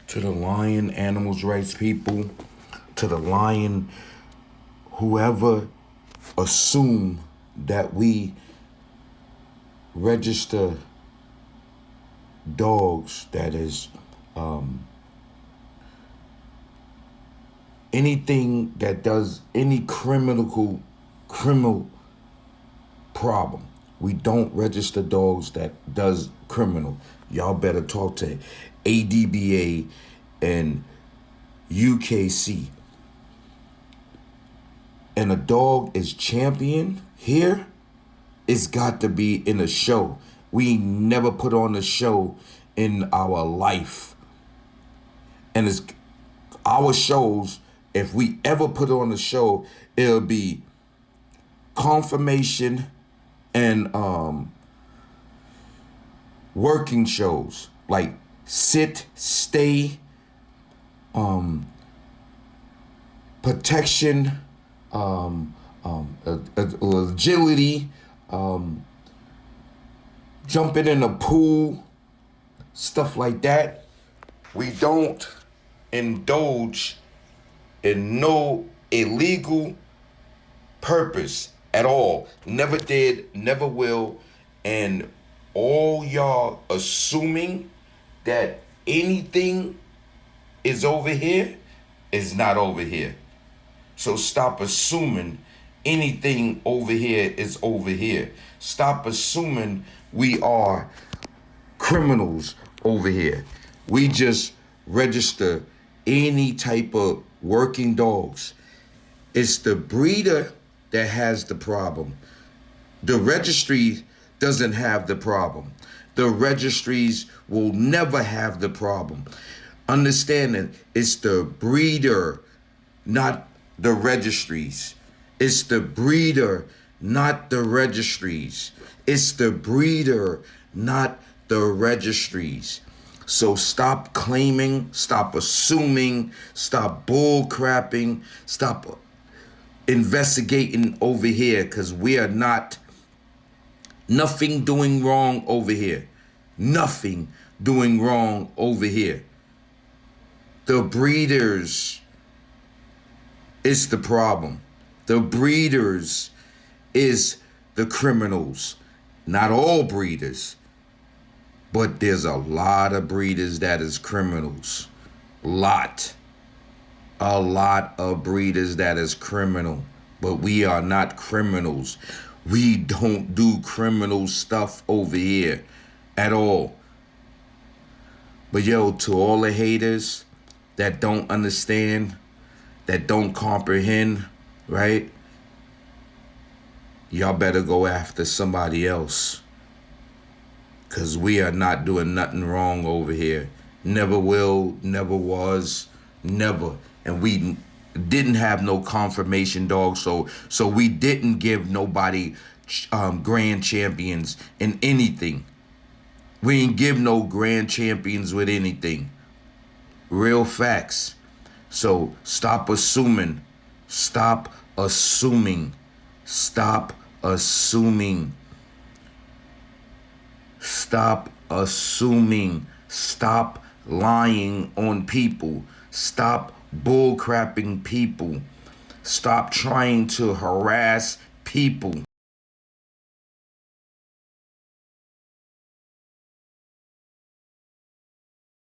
To the lion animals rights people, to the lion, whoever assume that we register dogs that is anything that does any criminal problem. We don't register dogs that does criminal. Y'all better talk to ADBA and UKC. And a dog is champion here, it's got to be in a show. We never put on a show in our life. And it's our shows, if we ever put on a show, it'll be confirmation and working shows like sit, stay, protection, agility, jumping in a pool, stuff like that. We don't indulge in no illegal purpose at all. Never did, never will. And all y'all assuming that anything is over here is not over here. So stop assuming anything over here is over here. Stop assuming we are criminals over here. We just register any type of working dogs. It's the breeder that has the problem. The registry doesn't have the problem. The registries will never have the problem. Understand that it's the breeder, not the registries. It's the breeder, not the registries. It's the breeder, not the registries. So stop claiming, stop assuming, stop bull crapping, stop investigating over here, because we are not, nothing doing wrong over here. Nothing doing wrong over here. The breeders is the problem. The breeders is the criminals. Not all breeders, but there's a lot of breeders that is criminals. A lot of breeders that is criminal, but we are not criminals. We don't do criminal stuff over here at all. But yo, to all the haters that don't understand, that don't comprehend, right? Y'all better go after somebody else. Because we are not doing nothing wrong over here. Never will, never was, never. And we didn't have no confirmation dogs, so we didn't give nobody grand champions in anything. We didn't give no grand champions with anything. Real facts. So stop assuming. Stop assuming. Stop assuming. Stop assuming. Stop lying on people. Stop bullcrapping people. Stop trying to harass people.